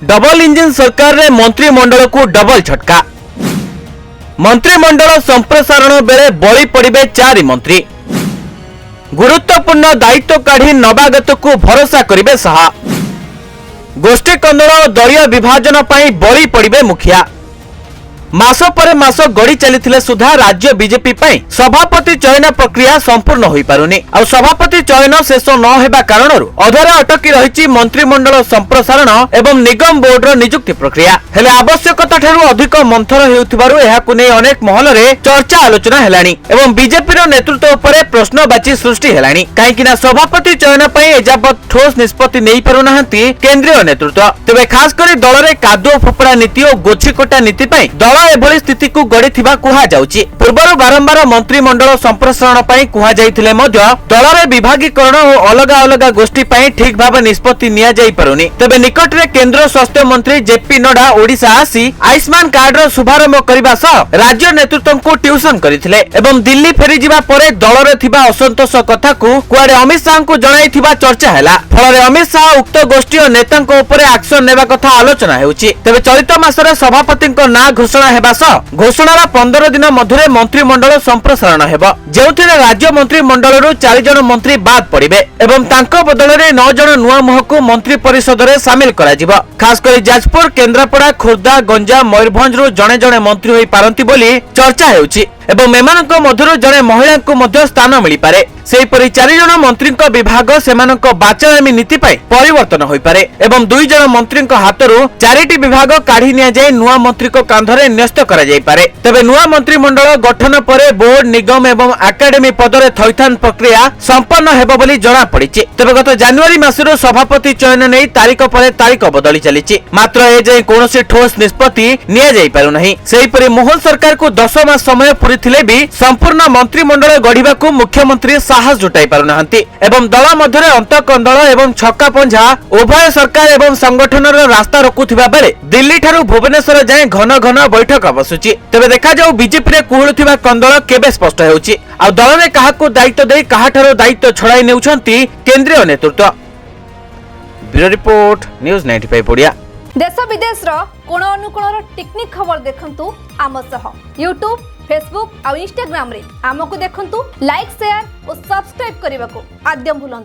Double engine सरकार रे मंत्रिमंडल को डबल झटका। मंत्रिमंडल संप्रसारण बेले बळी पड़िबे 4 मंत्री। गुरुत्वपूर्ण दायित्व काढ़ी नवागत को भरोसा करिबे साहा। गोष्ठी कंदल और दलीय विभाजन पर बळी पड़िबे मुखिया। मास पर मास गड़ी चली सुधा राज्य बीजेपी पई सभापति चयन प्रक्रिया संपूर्ण होई पारुनी। आ सभापति चयन शेष न हेबा कारणरु अधर अटकी रहिछि मंत्रिमंडल संप्रसारण एवं निगम बोर्ड रो नियुक्ति प्रक्रिया। हेले आवश्यकता ठारू अधिक मंथर हेउथिबारु एहाकु नै अनेक महल रे चर्चा आलोचना हेलानी एवं बीजेपी रो नेतृत्व उपरे प्रश्नवाची सृष्टि हेलानी। काहेकि सभापति चयन पई एजाबत ठोस निष्पत्ति नै पारु नाहंती केंद्रीय नेतृत्व। तेबे खास करी दल रे कादुओ फोपड़ा नीति और गोछीकोटा नीति पई दल एभली स्थिति को गढ़ी कुहा जाउची। पूर्वरु बारंबार मंत्रिमंडल संप्रसारण पई कुहा जाइथिले मध्य दल रे विभागीकरण और अलग अलग गोष्ठी पई ठीक भाव निष्पत्ति निया जाई पारुनी। तबे निकट रे केंद्र स्वास्थ्य मंत्री जेपी नड्डा ओडिशा आसी आयुष्मान कार्ड रो शुभारंभ करबा सह राज्य नेतृत्व को ट्यूशन करिथिले एवं दिल्ली फेरी जिबा परे दल रे थिबा असंतोष कथा को कुआडे अमित शाह को जणाइथिबा चर्चा हैला। फल अमित शाह उक्त गोष्ठी और नेतांको उपरे एक्शन नेबा कथा आलोचना हेउची। तबे चलित मासरे सभापतिंको ना घोषणा हेबा घोषणार 15 दिन मध्य मंत्रिमंडल संप्रसारण हेब, जेउथिरे राज्य मंत्रिमंडल 4 जन मंत्री बाद पड़िबे एवं तांको बदल में 9 जन नुआ मुह को मंत्री परिषद रे शामिल करा जिवो। खास कर जाजपुर, केन्द्रापड़ा, खोर्धा, गंजाम, मयूरभंज जणे जणे मंत्री होई पारंती बोली चर्चा हेउची एवं एमानक मध्यरु जणे महिला को मध्य स्थान मिली पारे। सेहीपरि 4 जन मंत्री विभाग सेमानक बाचलामी नीति पई परिवर्तन होई पारे एवं 2 जन मंत्री हाथरू 4टी विभाग काढ़ी निया जाय नुआ मंत्री को कांधरे न्यस्त करा जाय पारे। तबे नुआ मंत्रिमंडल गठन परे बोर्ड, निगम एवं एकेडमी पदरे थैथान प्रक्रिया संपन्न हेबो बोली जणा पड़िछि। तबे गत जनवरी मासरो सभापति चयन नै तारीख परे तारीख बदली चलिछि, मात्र ए जे कोनोसी ठोस निष्पत्ति निया जाय पारु नाही। सेहीपरि मोहन सरकार को 10 मास समय पूरीथिले भी संपूर्ण मंत्रिमंडल गढ़िबा को मुख्यमंत्री साहस जुटाई पारु नाहंती एवं दल मध्यरे अंतकंदल एवं छक्का पंझा उभय सरकार एवं संगठन रास्ता रोकुथिबा बेले दिल्ली ठारू भुवनेश्वर जाए घन घन बैठक बसुची। तबे देखा जाऊ बीजेपी रे कुहुलुथिबा कंदल केबे स्पष्ट हेउची आ दल रे काहाको दायित्व देई काहाठारो दायित्व छड़ाई नेउछंती केंद्रीय नेतृत्व। Bureau report news 95 Odia. देश विदेश कोण अनुकोण टेक्निक खबर देखंतु आम सह यूट्यूब, फेसबुक और इंस्टाग्राम रे आमको देखंतु, लाइक, शेयर और सब्सक्राइब करने को आद्यम भूलंतु।